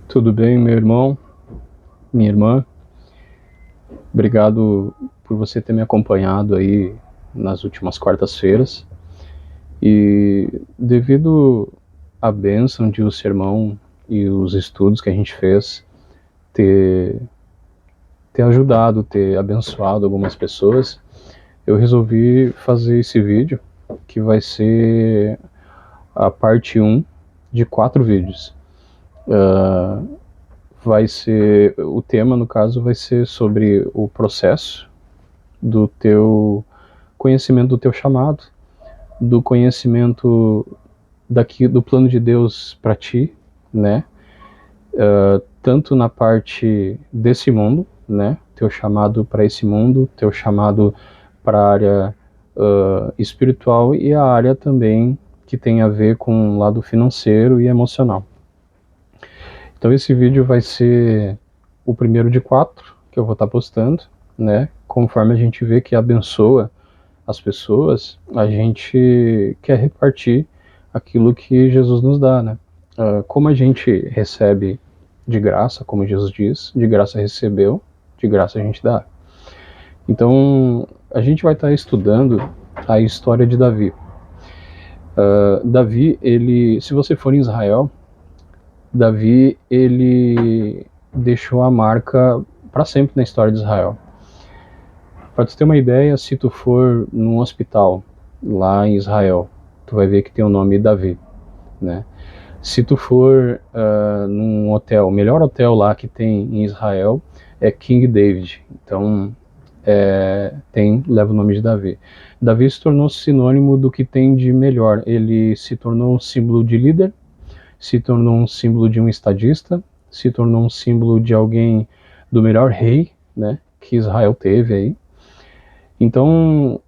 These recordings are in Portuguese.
Tudo bem, meu irmão, minha irmã? Obrigado por você ter me acompanhado aí nas últimas quartas-feiras. E devido à bênção de o sermão e os estudos que a gente fez ter, ter ajudado, ter abençoado algumas pessoas, eu resolvi fazer esse vídeo que vai ser a parte 1 de 4 vídeos. Vai ser, o tema no caso vai ser sobre o processo do teu conhecimento do teu chamado, do conhecimento do plano de Deus para ti, né? Tanto na parte desse mundo, né? Teu chamado para esse mundo, teu chamado para a área espiritual e a área também que tem a ver com o lado financeiro e emocional. Então esse vídeo vai ser o primeiro de 4 que eu vou estar postando, né? Conforme a gente vê que abençoa as pessoas, a gente quer repartir aquilo que Jesus nos dá, né? Como a gente recebe de graça, como Jesus diz, de graça recebeu, de graça a gente dá. Então, a gente vai estar estudando a história de Davi. Davi, ele, se você for em Israel, Davi, ele deixou a marca para sempre na história de Israel. Para tu ter uma ideia, se tu for num hospital lá em Israel, tu vai ver que tem o nome Davi, né? Se tu for num hotel, o melhor hotel lá que tem em Israel é King David, então leva o nome de Davi. Davi se tornou sinônimo do que tem de melhor. Ele se tornou um símbolo de líder, se tornou um símbolo de um estadista, se tornou um símbolo de alguém do melhor rei, né, que Israel teve aí. Então,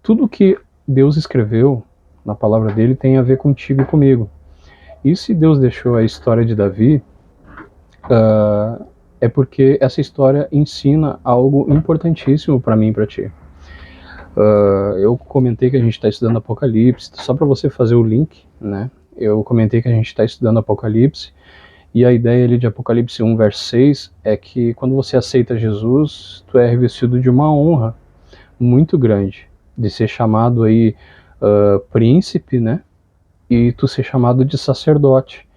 tudo que Deus escreveu na palavra dele tem a ver contigo e comigo. E se Deus deixou a história de Davi, é porque essa história ensina algo importantíssimo para mim e para ti. Eu comentei que a gente está estudando Apocalipse, só para você fazer o link, né? Eu comentei que a gente está estudando Apocalipse, e a ideia ali de Apocalipse 1, verso 6, é que quando você aceita Jesus, tu é revestido de uma honra muito grande, de ser chamado aí príncipe, né? E tu ser chamado de sacerdote.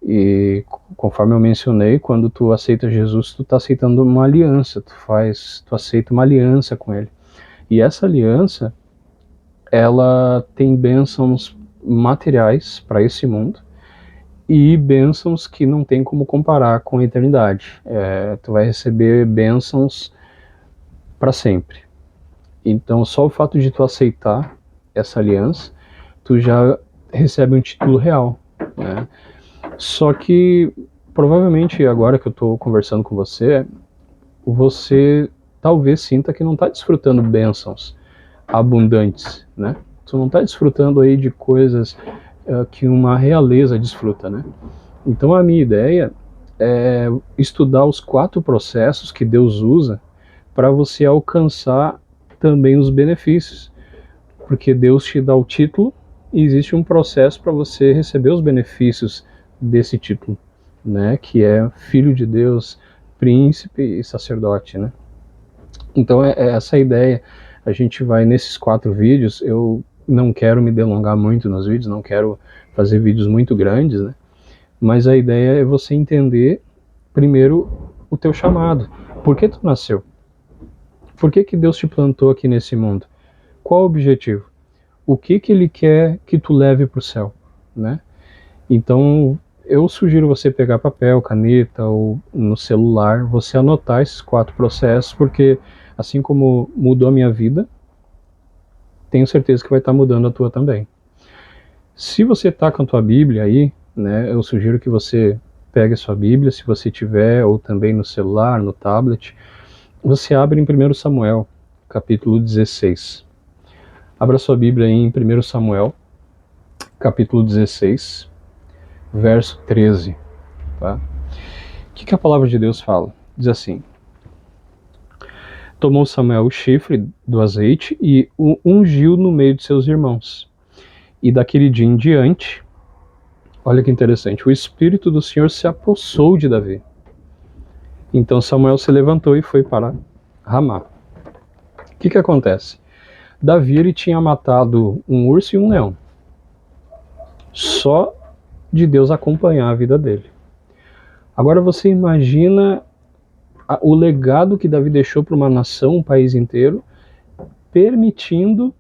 E conforme eu mencionei, quando tu aceita Jesus, tu está aceitando uma aliança, tu aceita uma aliança com ele. E essa aliança, ela tem bênçãos materiais para esse mundo e bênçãos que não tem como comparar com a eternidade. Tu vai receber bênçãos para sempre. Então, só o fato de tu aceitar essa aliança, tu já recebe um título real, né? Só que, provavelmente, agora que eu estou conversando com você, você talvez sinta que não está desfrutando bênçãos abundantes, né? Tu não está desfrutando aí de coisas que uma realeza desfruta, né? Então, a minha ideia é estudar os 4 processos que Deus usa para você alcançar também os benefícios, porque Deus te dá o título e existe um processo para você receber os benefícios desse título, né, que é filho de Deus, príncipe e sacerdote, né? Então é essa a ideia. A gente vai nesses 4 vídeos. Eu não quero me delongar muito nos vídeos, não quero fazer vídeos muito grandes, né? Mas a ideia é você entender primeiro o teu chamado. Por que tu nasceu? Por que Deus te plantou aqui nesse mundo? Qual o objetivo? O que Ele quer que tu leve para o céu, né? Então, eu sugiro você pegar papel, caneta ou no celular, você anotar esses 4 processos, porque assim como mudou a minha vida, tenho certeza que vai estar mudando a tua também. Se você está com a tua Bíblia aí, né, eu sugiro que você pegue a sua Bíblia, se você tiver, ou também no celular, no tablet, você abre em 1 Samuel, capítulo 16. Abra sua Bíblia aí em 1 Samuel, capítulo 16, verso 13. Tá? O que a palavra de Deus fala? Diz assim: tomou Samuel o chifre do azeite e o ungiu no meio de seus irmãos. E daquele dia em diante, Olha que interessante, o Espírito do Senhor se apossou de Davi. Então Samuel se levantou e foi para Ramá. O que acontece? Davi ele tinha matado um urso e um leão. Só de Deus acompanhar a vida dele. Agora você imagina o legado que Davi deixou para uma nação, um país inteiro, permitindo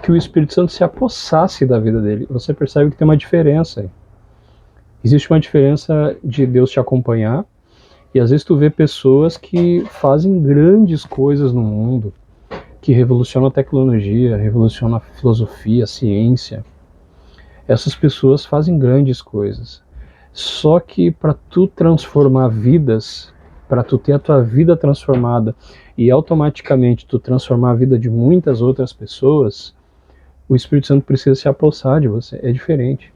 que o Espírito Santo se apossasse da vida dele. Você percebe que tem uma diferença aí. Existe uma diferença de Deus te acompanhar, e às vezes tu vê pessoas que fazem grandes coisas no mundo, que revolucionam a tecnologia, revolucionam a filosofia, a ciência. Essas pessoas fazem grandes coisas. Só que para tu transformar vidas, para tu ter a tua vida transformada e automaticamente tu transformar a vida de muitas outras pessoas, o Espírito Santo precisa se apossar de você. É diferente.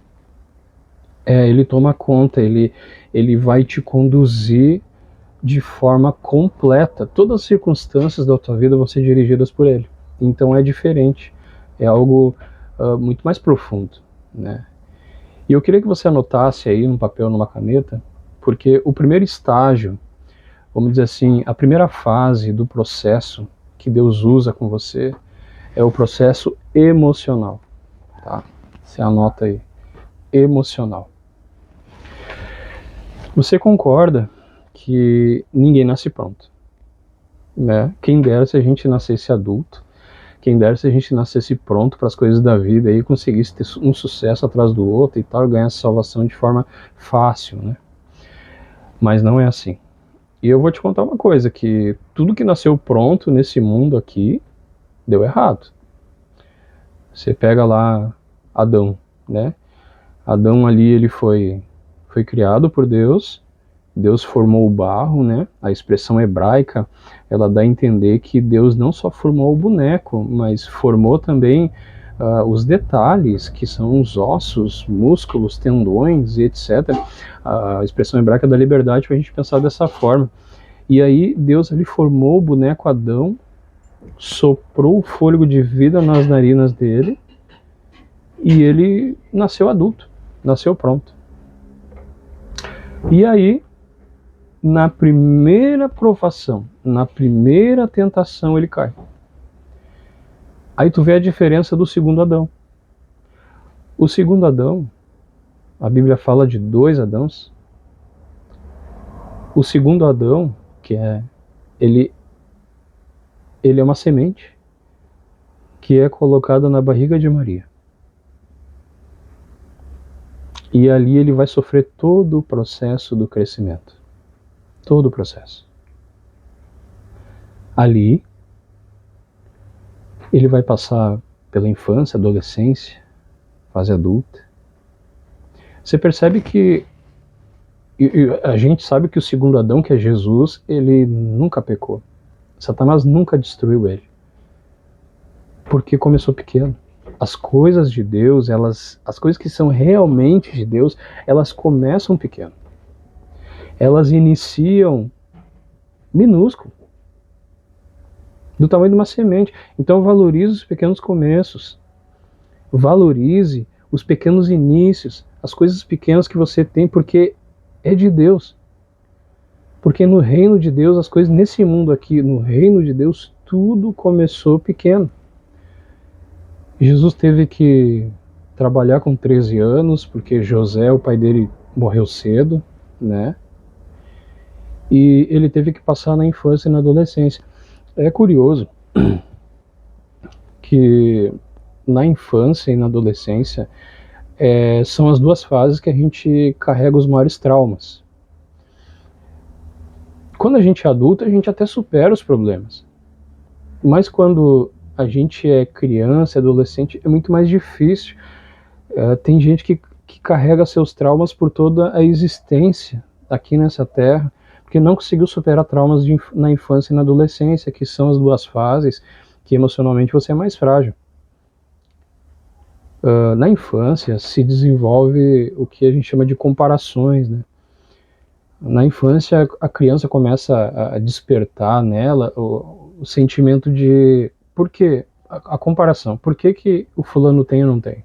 Ele toma conta, ele vai te conduzir de forma completa. Todas as circunstâncias da tua vida vão ser dirigidas por ele. Então é diferente. É algo muito mais profundo, né? E eu queria que você anotasse aí num papel, numa caneta, porque o primeiro estágio, vamos dizer assim, a primeira fase do processo que Deus usa com você é o processo emocional, tá? Você anota aí, emocional. Você concorda que ninguém nasce pronto, né? Quem dera se a gente nascesse adulto, quem dera se a gente nascesse pronto para as coisas da vida e conseguisse ter um sucesso atrás do outro e tal, e ganhar salvação de forma fácil, né? Mas não é assim. E eu vou te contar uma coisa, que tudo que nasceu pronto nesse mundo aqui deu errado. Você pega lá Adão, né? Adão ali ele foi criado por Deus. Deus formou o barro, né? A expressão hebraica, ela dá a entender que Deus não só formou o boneco, mas formou também os detalhes, que são os ossos, músculos, tendões e etc. A expressão hebraica dá liberdade para a gente pensar dessa forma. E aí Deus ele formou o boneco Adão, soprou o fôlego de vida nas narinas dele e ele nasceu adulto, nasceu pronto. E aí, na primeira provação, na primeira tentação, ele cai. Aí tu vê a diferença do segundo Adão. O segundo Adão, a Bíblia fala de 2 Adãos. O segundo Adão, que ele é uma semente que é colocada na barriga de Maria. E ali ele vai sofrer todo o processo do crescimento. Todo o processo. Ali, ele vai passar pela infância, adolescência, fase adulta. Você percebe que a gente sabe que o segundo Adão, que é Jesus, ele nunca pecou. Satanás nunca destruiu ele. Porque começou pequeno. As coisas de Deus, as coisas que são realmente de Deus, elas começam pequeno. Elas iniciam minúsculo, do tamanho de uma semente. Então valorize os pequenos começos. Valorize os pequenos inícios, as coisas pequenas que você tem, porque é de Deus. Porque no reino de Deus, as coisas nesse mundo aqui, no reino de Deus, tudo começou pequeno. Jesus teve que trabalhar com 13 anos, porque José, o pai dele, morreu cedo, né? E ele teve que passar na infância e na adolescência. É curioso que na infância e na adolescência são as 2 fases que a gente carrega os maiores traumas. Quando a gente é adulto, a gente até supera os problemas. Mas quando a gente é criança, adolescente, é muito mais difícil. Tem gente que carrega seus traumas por toda a existência aqui nessa terra, porque não conseguiu superar traumas na infância e na adolescência, que são as 2 fases que emocionalmente você é mais frágil. Na infância se desenvolve o que a gente chama de comparações, né? Na infância a criança começa a despertar nela o sentimento de por que a comparação, por que o fulano tem e não tem?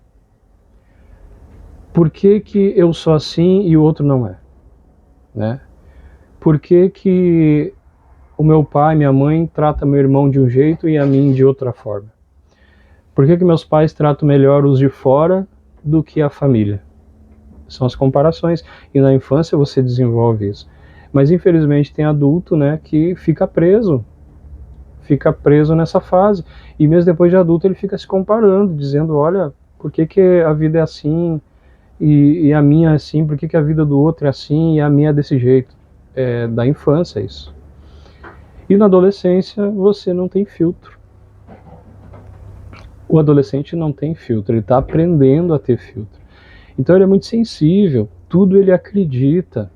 Por que que eu sou assim e o outro não é? Né? Por que que o meu pai, minha mãe trata meu irmão de um jeito e a mim de outra forma? Por que que meus pais tratam melhor os de fora do que a família? São as comparações, e na infância você desenvolve isso. Mas infelizmente tem adulto, né, que fica preso nessa fase, e mesmo depois de adulto ele fica se comparando, dizendo, olha, por que que a vida é assim, e a minha é assim, por que que a vida do outro é assim, e a minha é desse jeito? É da infância isso. E na adolescência você não tem filtro. O adolescente não tem filtro, ele está aprendendo a ter filtro. Então ele é muito sensível, tudo ele acredita.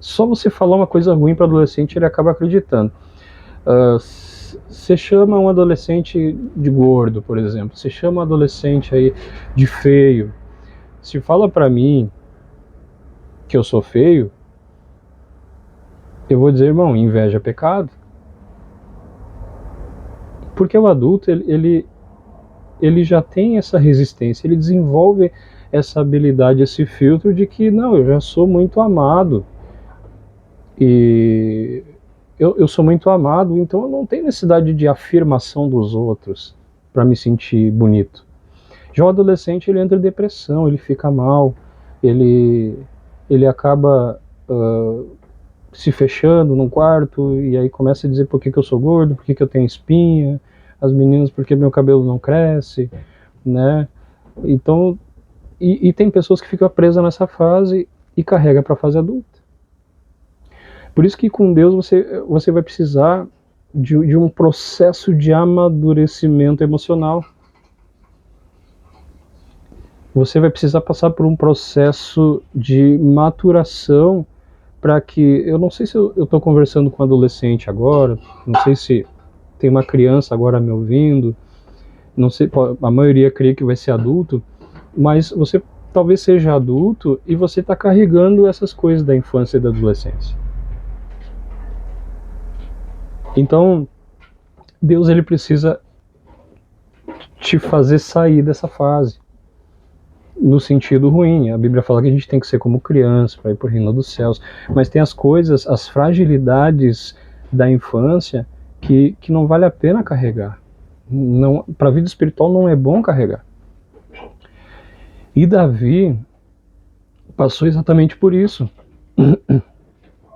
Só você falar uma coisa ruim para o adolescente, ele acaba acreditando. Você chama um adolescente de gordo, por exemplo, você chama um adolescente aí de feio. Se fala para mim que eu sou feio, eu vou dizer, irmão, inveja é pecado. Porque o adulto, ele já tem essa resistência, ele desenvolve essa habilidade, esse filtro de que, não, eu já sou muito amado. E eu sou muito amado, então eu não tenho necessidade de afirmação dos outros para me sentir bonito. Já o adolescente, ele entra em depressão, ele fica mal, ele acaba se fechando num quarto e aí começa a dizer por que que eu sou gordo, por que que eu tenho espinha, as meninas por que meu cabelo não cresce, né? Então, e tem pessoas que ficam presas nessa fase e carrega para a fase adulta. Por isso que com Deus você vai precisar de um processo de amadurecimento emocional. Você vai precisar passar por um processo de maturação para que, eu não sei se eu estou conversando com um adolescente agora, não sei se tem uma criança agora me ouvindo, não sei, a maioria crê que vai ser adulto, mas você talvez seja adulto e você está carregando essas coisas da infância e da adolescência. Então, Deus ele precisa te fazer sair dessa fase, no sentido ruim. A Bíblia fala que a gente tem que ser como criança para ir para o reino dos céus, mas tem as coisas, as fragilidades da infância que não vale a pena carregar. Para a vida espiritual não é bom carregar. E Davi passou exatamente por isso.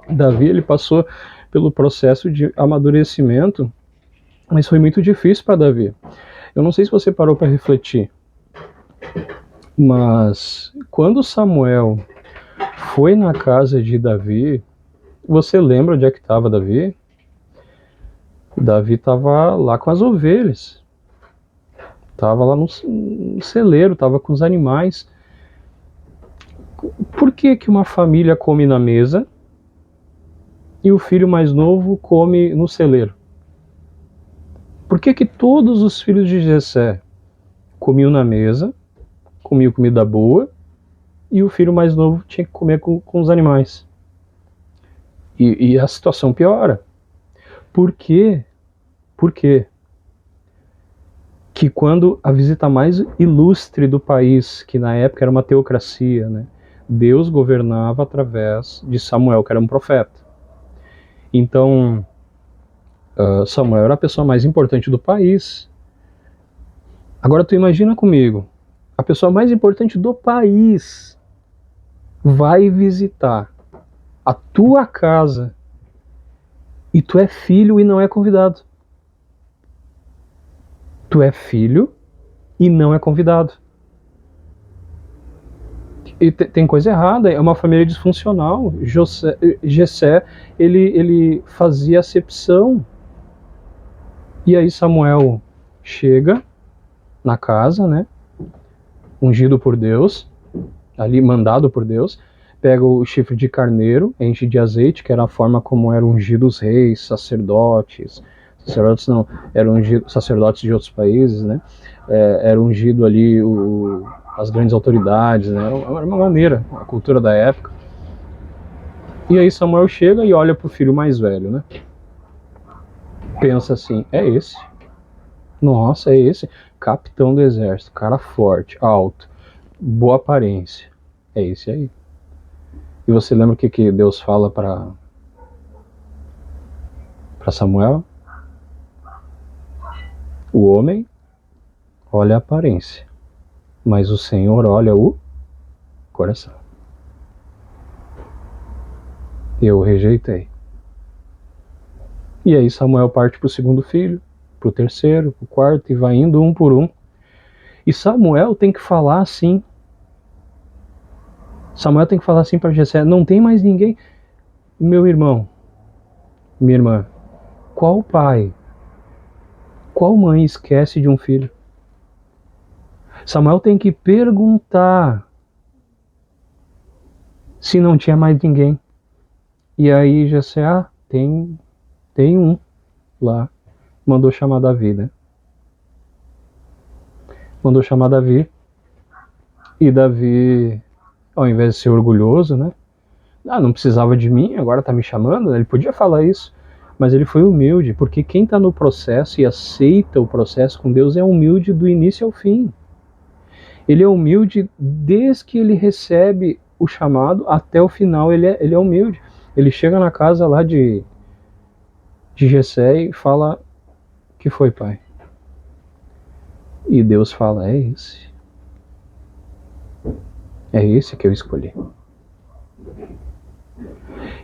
Davi ele passou pelo processo de amadurecimento, mas foi muito difícil para Davi. Eu não sei se você parou para refletir, mas quando Samuel foi na casa de Davi, você lembra onde é que estava Davi? Davi estava lá com as ovelhas, estava lá no celeiro, estava com os animais. Por que que uma família come na mesa e o filho mais novo come no celeiro? Por que que todos os filhos de Jessé comiam na mesa, comiam comida boa, e o filho mais novo tinha que comer com os animais? E a situação piora. Por quê? Por quê? Que quando a visita mais ilustre do país, que na época era uma teocracia, né? Deus governava através de Samuel, que era um profeta. Então, Samuel era a pessoa mais importante do país. Agora tu imagina comigo, a pessoa mais importante do país vai visitar a tua casa e tu é filho e não é convidado. Tu é filho e não é convidado. E tem coisa errada, é uma família disfuncional. Jessé, ele fazia acepção. E aí Samuel chega na casa, né, ungido por Deus, ali mandado por Deus, pega o chifre de carneiro, enche de azeite, que era a forma como eram ungidos os reis, sacerdotes não, eram ungidos sacerdotes de outros países, né, era ungido ali as grandes autoridades, né, era uma maneira, a cultura da época. E aí Samuel chega e olha para o filho mais velho, né, pensa assim, é esse, nossa, é esse, capitão do exército, cara forte, alto, boa aparência. É esse aí. E você lembra o que Deus fala para Samuel? O homem olha a aparência, mas o Senhor olha o coração. Eu o rejeitei. E aí Samuel parte para o segundo filho, para o terceiro, para o quarto, e vai indo um por um. E Samuel tem que falar assim. Samuel tem que falar assim para Jessé: não tem mais ninguém. Meu irmão, minha irmã, qual pai, qual mãe esquece de um filho? Samuel tem que perguntar se não tinha mais ninguém. E aí Jessé, tem um lá. Mandou chamar Davi, né? Mandou chamar Davi. E Davi, ao invés de ser orgulhoso, né? Não precisava de mim, agora tá me chamando. Ele podia falar isso, mas ele foi humilde, porque quem tá no processo e aceita o processo com Deus é humilde do início ao fim. Ele é humilde desde que ele recebe o chamado até o final. Ele é humilde. Ele chega na casa lá de Jessé e fala: que foi, pai? E Deus fala: é esse que eu escolhi.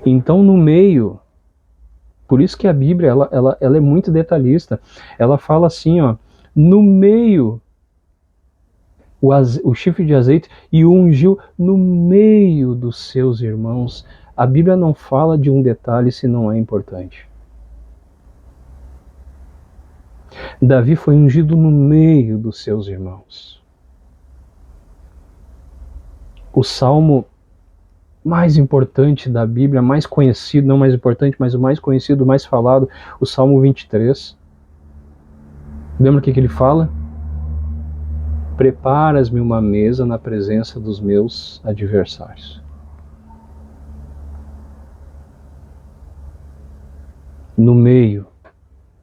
Então, no meio, por isso que a Bíblia ela é muito detalhista. Ela fala assim, ó, no meio o chifre de azeite e o ungiu no meio dos seus irmãos. A Bíblia não fala de um detalhe se não é importante. Davi foi ungido no meio dos seus irmãos. O salmo mais importante da Bíblia, mais conhecido, não mais importante, mas o mais conhecido, o mais falado, o Salmo 23. Lembra o que ele fala? Preparas-me uma mesa na presença dos meus adversários. No meio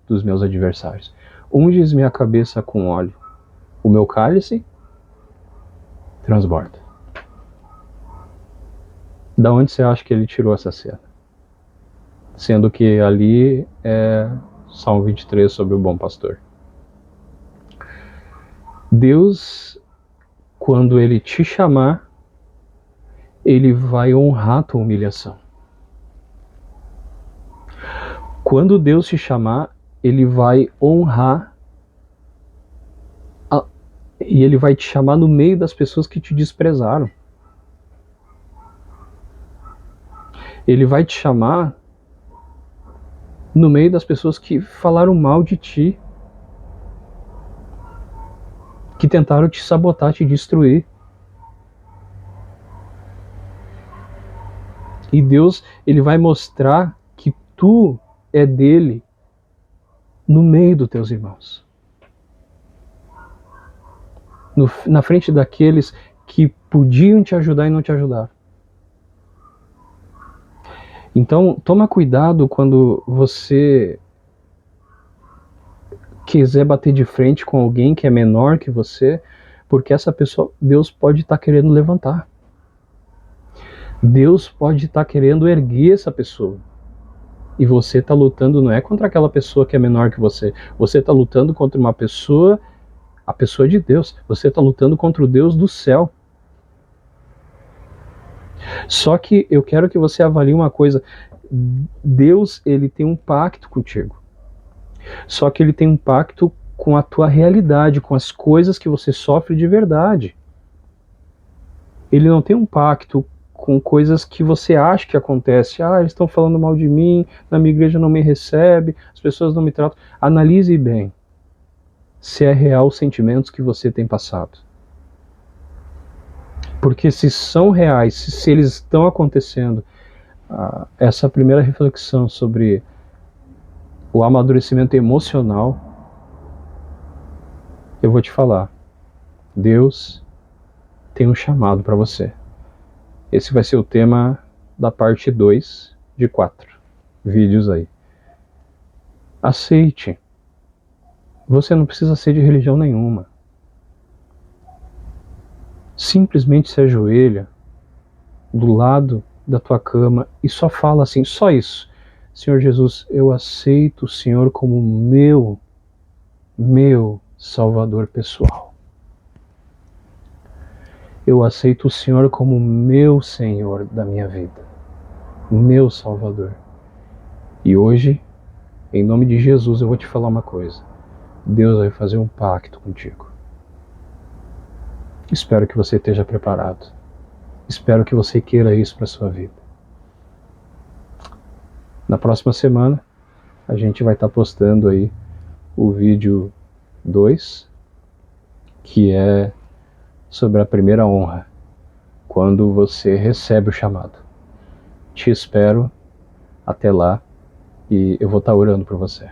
dos meus adversários. Unges minha cabeça com óleo. O meu cálice transborda. Da onde você acha que ele tirou essa cena? Sendo que ali é Salmo 23 sobre o bom pastor. Deus, quando ele te chamar, ele vai honrar a tua humilhação. Quando Deus te chamar, ele vai honrar e ele vai te chamar no meio das pessoas que te desprezaram. Ele vai te chamar no meio das pessoas que falaram mal de ti, que tentaram te sabotar, te destruir. E Deus, ele vai mostrar que tu é dele no meio dos teus irmãos. Na frente daqueles que podiam te ajudar e não te ajudaram. Então, toma cuidado quando você quiser bater de frente com alguém que é menor que você, porque essa pessoa, Deus pode estar querendo levantar. Deus pode estar querendo erguer essa pessoa. E você está lutando não é contra aquela pessoa que é menor que você. Você está lutando contra uma pessoa, a pessoa de Deus. Você está lutando contra o Deus do céu. Só que eu quero que você avalie uma coisa. Deus, ele tem um pacto contigo. Só que ele tem um pacto com a tua realidade, com as coisas que você sofre de verdade. Ele não tem um pacto com coisas que você acha que acontece. Eles estão falando mal de mim, na minha igreja não me recebe, as pessoas não me tratam. Analise bem se é real os sentimentos que você tem passado. Porque se são reais, se eles estão acontecendo, essa primeira reflexão sobre o amadurecimento emocional, eu vou te falar, Deus tem um chamado para você. Esse vai ser o tema da parte 2 de 4 vídeos aí. Aceite. Você não precisa ser de religião nenhuma. simplesmente se ajoelha do lado da tua cama e só fala assim, só isso: Senhor Jesus, eu aceito o Senhor como meu Salvador pessoal. Eu aceito o Senhor como meu Senhor da minha vida, meu Salvador. E hoje, em nome de Jesus, eu vou te falar uma coisa. Deus vai fazer um pacto contigo. Espero que você esteja preparado. Espero que você queira isso para a sua vida. Na próxima semana, a gente vai estar postando aí o vídeo 2, que é sobre a primeira honra, quando você recebe o chamado. Te espero até lá e eu vou estar orando por você.